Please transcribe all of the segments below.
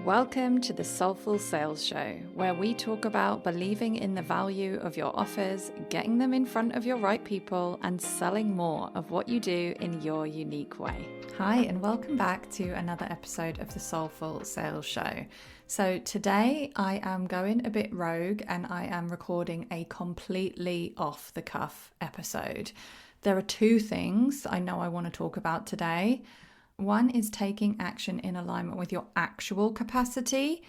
Welcome to the Soulful Sales Show, where we talk about believing in the value of your offers, getting them in front of your right people, and selling more of what you do in your unique way. Hi, and welcome back to another episode of the Soulful Sales Show. So today I am going a bit rogue and I am recording a completely off-the-cuff episode. There are two things I know I want to talk about today. One is taking action in alignment with your actual capacity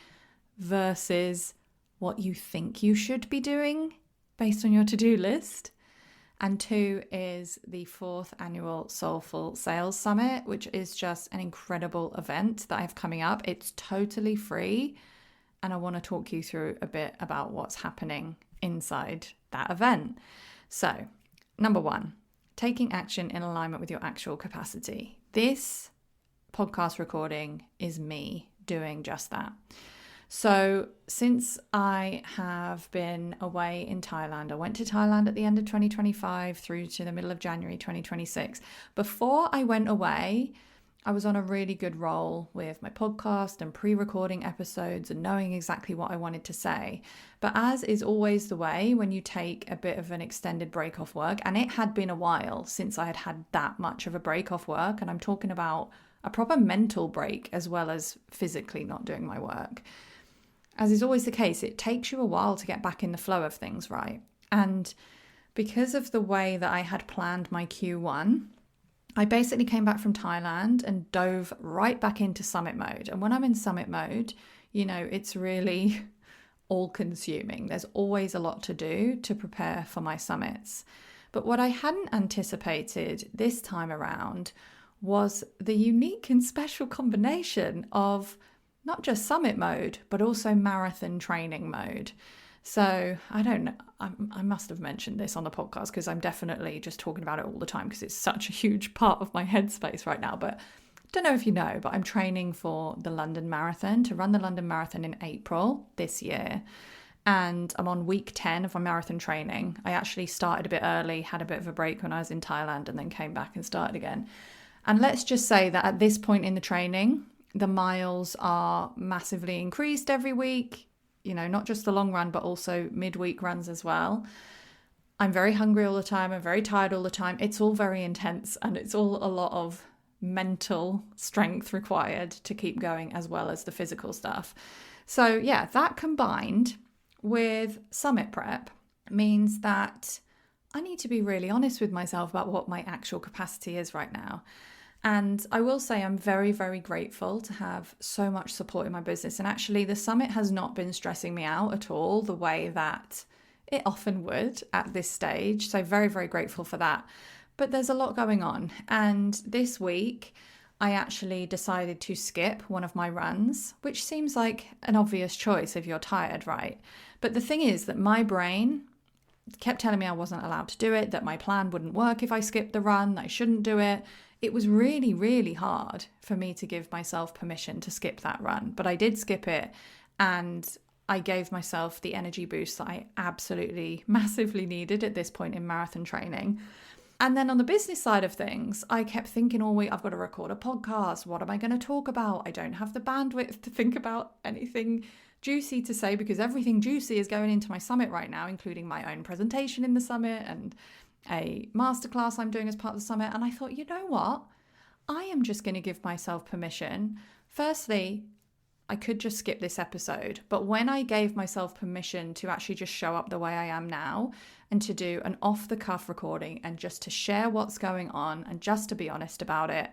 versus what you think you should be doing based on your to-do list. And two is the 4th annual Soulful Sales Summit, which is just an incredible event that I have coming up. It's totally free, and I want to talk you through a bit about what's happening inside that event. So, number one, taking action in alignment with your actual capacity. This podcast recording is me doing just that. So since I have been away in Thailand, I went to Thailand at the end of 2025 through to the middle of January 2026. Before I went away, I was on a really good roll with my podcast and pre-recording episodes and knowing exactly what I wanted to say. But as is always the way when you take a bit of an extended break off work, and it had been a while since I had had that much of a break off work, and I'm talking about a proper mental break as well as physically not doing my work. As is always the case, it takes you a while to get back in the flow of things, right? And because of the way that I had planned my Q1, I basically came back from Thailand and dove right back into summit mode. And when I'm in summit mode, you know, it's really all-consuming. There's always a lot to do to prepare for my summits. But what I hadn't anticipated this time around was the unique and special combination of not just summit mode, but also marathon training mode. So I don't know, I must have mentioned this on the podcast because I'm definitely just talking about it all the time because it's such a huge part of my headspace right now. But I don't know if you know, but I'm training for the London Marathon, to run the London Marathon in April this year. And I'm on week 10 of my marathon training. I actually started a bit early, had a bit of a break when I was in Thailand, and then came back and started again. And let's just say that at this point in the training, the miles are massively increased every week, you know, not just the long run, but also midweek runs as well. I'm very hungry all the time. I'm very tired all the time. It's all very intense and it's all a lot of mental strength required to keep going as well as the physical stuff. So yeah, that combined with summit prep means that I need to be really honest with myself about what my actual capacity is right now. And I will say I'm very, very grateful to have so much support in my business. And actually the summit has not been stressing me out at all the way that it often would at this stage. So very, very grateful for that. But there's a lot going on. And this week I actually decided to skip one of my runs, which seems like an obvious choice if you're tired, right? But the thing is that my brain kept telling me I wasn't allowed to do it, that my plan wouldn't work if I skipped the run, that I shouldn't do it. It was really, really hard for me to give myself permission to skip that run, but I did skip it and I gave myself the energy boost that I absolutely massively needed at this point in marathon training. And then on the business side of things, I kept thinking all week, I've got to record a podcast. What am I going to talk about? I don't have the bandwidth to think about anything juicy to say because everything juicy is going into my summit right now, including my own presentation in the summit and a masterclass I'm doing as part of the summit. And I thought, you know what? I am just going to give myself permission. Firstly, I could just skip this episode. But when I gave myself permission to actually just show up the way I am now and to do an off-the-cuff recording and just to share what's going on and just to be honest about it,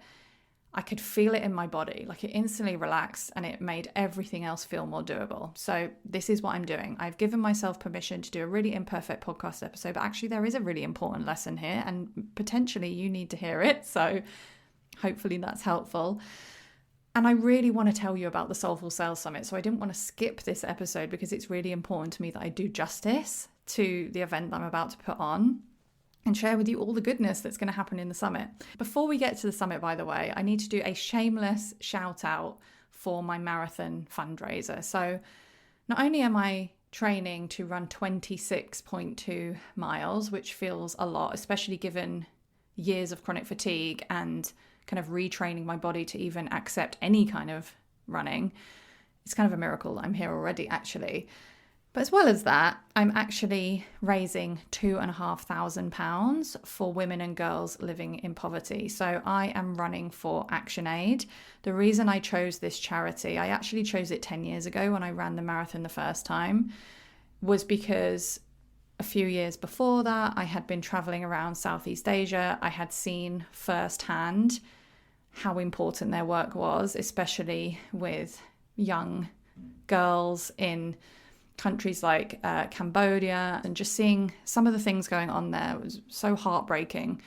I could feel it in my body. Like it instantly relaxed and it made everything else feel more doable. So this is what I'm doing. I've given myself permission to do a really imperfect podcast episode, but actually there is a really important lesson here and potentially you need to hear it. So hopefully that's helpful. And I really want to tell you about the Soulful Sales Summit. So I didn't want to skip this episode because it's really important to me that I do justice to the event that I'm about to put on and share with you all the goodness that's going to happen in the summit. Before we get to the summit, by the way, I need to do a shameless shout out for my marathon fundraiser. So not only am I training to run 26.2 miles, which feels a lot, especially given years of chronic fatigue and kind of retraining my body to even accept any kind of running, it's kind of a miracle that I'm here already, actually. But as well as that, I'm actually raising £2,500 for women and girls living in poverty. So I am running for ActionAid. The reason I chose this charity, I actually chose it 10 years ago when I ran the marathon the first time, was because a few years before that, I had been traveling around Southeast Asia. I had seen firsthand how important their work was, especially with young girls in countries like Cambodia, and just seeing some of the things going on there was so heartbreaking.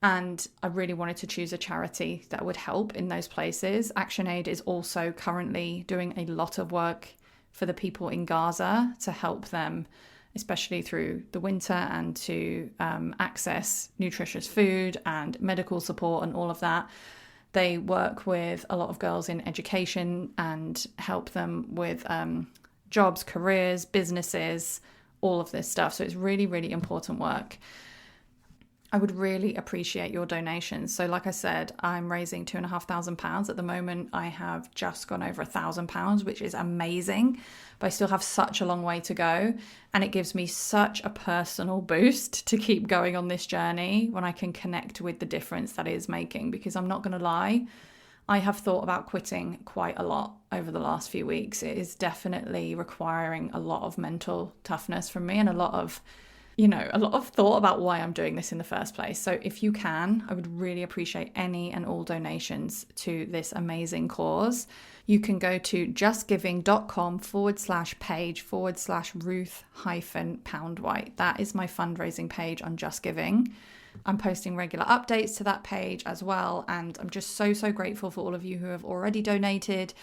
And I really wanted to choose a charity that would help in those places. ActionAid is also currently doing a lot of work for the people in Gaza to help them, especially through the winter, and to access nutritious food and medical support and all of that. They work with a lot of girls in education and help them with jobs, careers, businesses, all of this stuff. So it's really, really important work. I would really appreciate your donations. So like I said, I'm raising £2,500 at the moment. I have just gone over £1,000, which is amazing, but I still have such a long way to go. And it gives me such a personal boost to keep going on this journey when I can connect with the difference that it is making. Because I'm not going to lie, I have thought about quitting quite a lot over the last few weeks. It is definitely requiring a lot of mental toughness from me, and a lot of thought about why I'm doing this in the first place. So if you can, I would really appreciate any and all donations to this amazing cause. You can go to justgiving.com/page/Ruth-Poundwhite. That is my fundraising page on Just Giving. I'm posting regular updates to that page as well. And I'm just so, so grateful for all of you who have already donated.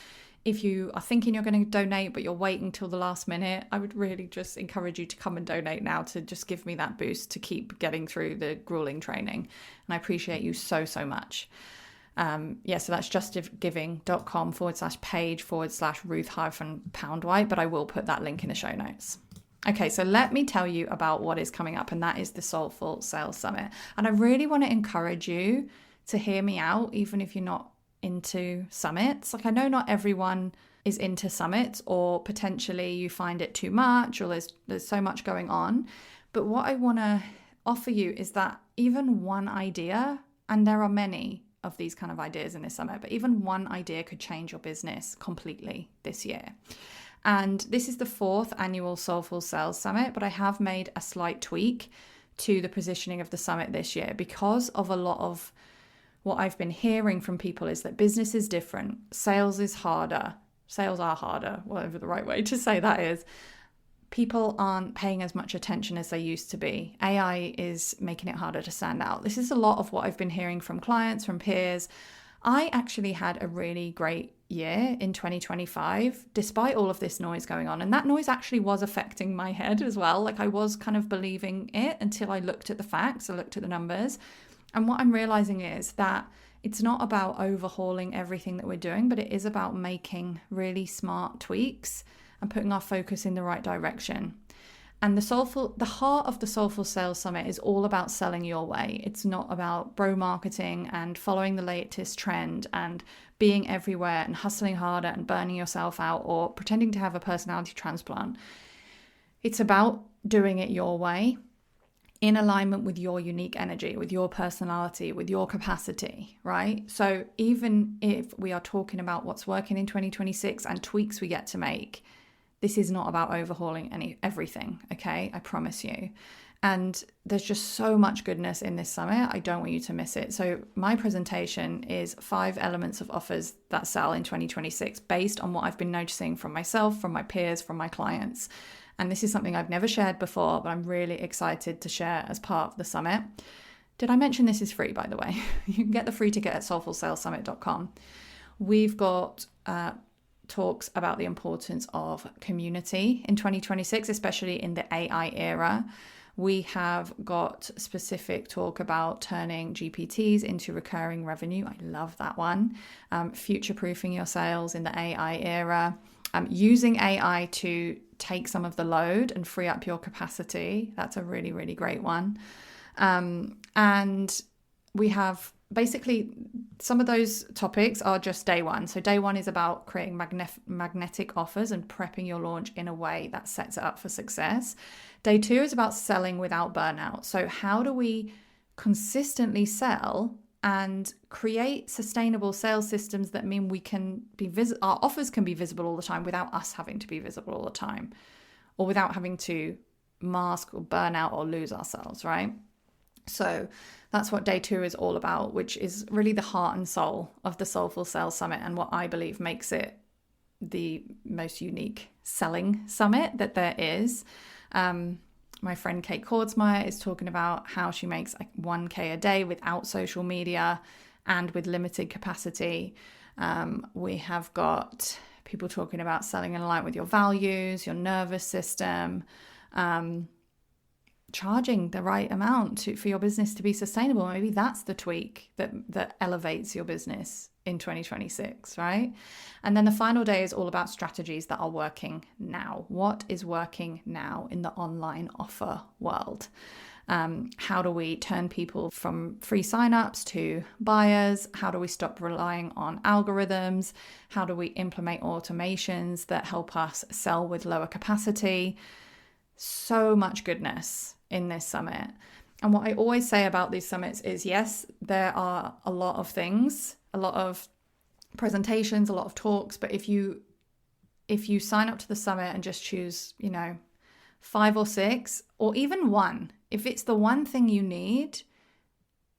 If you are thinking you're going to donate, but you're waiting till the last minute, I would really just encourage you to come and donate now to just give me that boost to keep getting through the grueling training. And I appreciate you so, so much. So that's justgiving.com/page/Ruth-Poundwhite, but I will put that link in the show notes. Okay, so let me tell you about what is coming up, and that is the Soulful Sales Summit. And I really want to encourage you to hear me out, even if you're not into summits. Like, I know not everyone is into summits, or potentially you find it too much, or there's so much going on. But what I want to offer you is that even one idea, and there are many of these kind of ideas in this summit, but even one idea could change your business completely this year. And this is the 4th annual Soulful Sales Summit, but I have made a slight tweak to the positioning of the summit this year because of a lot of what I've been hearing from people is that business is different. Sales is harder. Sales are harder, whatever the right way to say that is. People aren't paying as much attention as they used to be. AI is making it harder to stand out. This is a lot of what I've been hearing from clients, from peers. I actually had a really great year in 2025, despite all of this noise going on. And that noise actually was affecting my head as well. Like, I was kind of believing it until I looked at the facts, I looked at the numbers. And what I'm realizing is that it's not about overhauling everything that we're doing, but it is about making really smart tweaks and putting our focus in the right direction. And the heart of the Soulful Sales Summit is all about selling your way. It's not about bro marketing and following the latest trend and being everywhere and hustling harder and burning yourself out or pretending to have a personality transplant. It's about doing it your way, in alignment with your unique energy, with your personality, with your capacity, right? So even if we are talking about what's working in 2026 and tweaks we get to make, this is not about overhauling everything, okay? I promise you. And there's just so much goodness in this summit. I don't want you to miss it. So my presentation is 5 elements of offers that sell in 2026 based on what I've been noticing from myself, from my peers, from my clients. And this is something I've never shared before, but I'm really excited to share as part of the summit. Did I mention this is free, by the way? You can get the free ticket at soulfulsalessummit.com. We've got talks about the importance of community in 2026, especially in the AI era. We have got specific talk about turning GPTs into recurring revenue. I love that one. Future-proofing your sales in the AI era. Using AI to take some of the load and free up your capacity. That's a really, really great one. And we have basically, some of those topics are just day one. So day one is about creating magnetic offers and prepping your launch in a way that sets it up for success. Day two is about selling without burnout. So how do we consistently sell and create sustainable sales systems that mean we can be our offers can be visible all the time without us having to be visible all the time, or without having to mask or burn out or lose ourselves, right? So that's what day two is all about, which is really the heart and soul of the Soulful Sales Summit, and what I believe makes it the most unique selling summit that there is. My friend Kate Kordsmeyer is talking about how she makes like 1K a day without social media and with limited capacity. We have got people talking about selling in line with your values, your nervous system, charging the right amount for your business to be sustainable. Maybe that's the tweak that elevates your business in 2026, right? And then the final day is all about strategies that are working now. What is working now in the online offer world? How do we turn people from free signups to buyers? How do we stop relying on algorithms? How do we implement automations that help us sell with lower capacity? So much goodness in this summit. And what I always say about these summits is, yes, there are a lot of things, a lot of presentations, a lot of talks, but if you sign up to the summit and just choose, 5 or 6 or even one, if it's the one thing you need,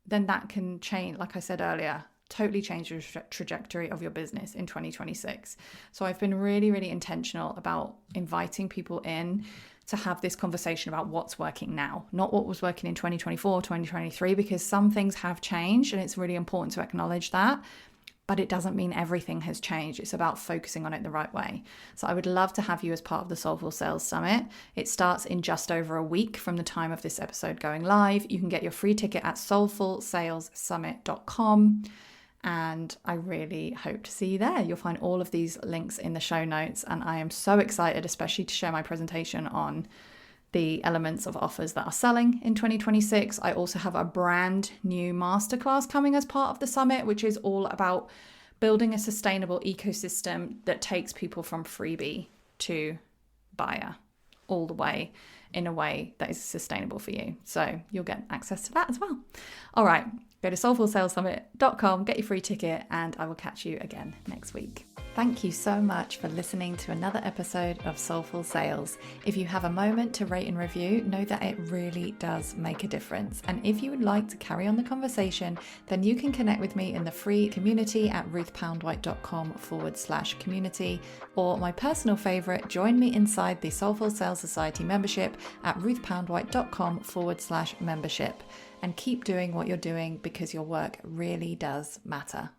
then that can change, like I said earlier, totally change the trajectory of your business in 2026. So I've been really, really intentional about inviting people in to have this conversation about what's working now, not what was working in 2024, 2023, because some things have changed and it's really important to acknowledge that. But it doesn't mean everything has changed. It's about focusing on it the right way. So I would love to have you as part of the Soulful Sales Summit. It starts in just over a week from the time of this episode going live. You can get your free ticket at soulfulsalessummit.com. And I really hope to see you there. You'll find all of these links in the show notes. And I am so excited, especially to share my presentation on the elements of offers that are selling in 2026. I also have a brand new masterclass coming as part of the summit, which is all about building a sustainable ecosystem that takes people from freebie to buyer all the way in a way that is sustainable for you. So you'll get access to that as well. All right, go to soulfulsalessummit.com, get your free ticket, and I will catch you again next week. Thank you so much for listening to another episode of Soulful Sales. If you have a moment to rate and review, know that it really does make a difference. And if you would like to carry on the conversation, then you can connect with me in the free community at ruthpoundwhite.com/community, or my personal favorite, join me inside the Soulful Sales Society membership at ruthpoundwhite.com/membership. And keep doing what you're doing, because your work really does matter.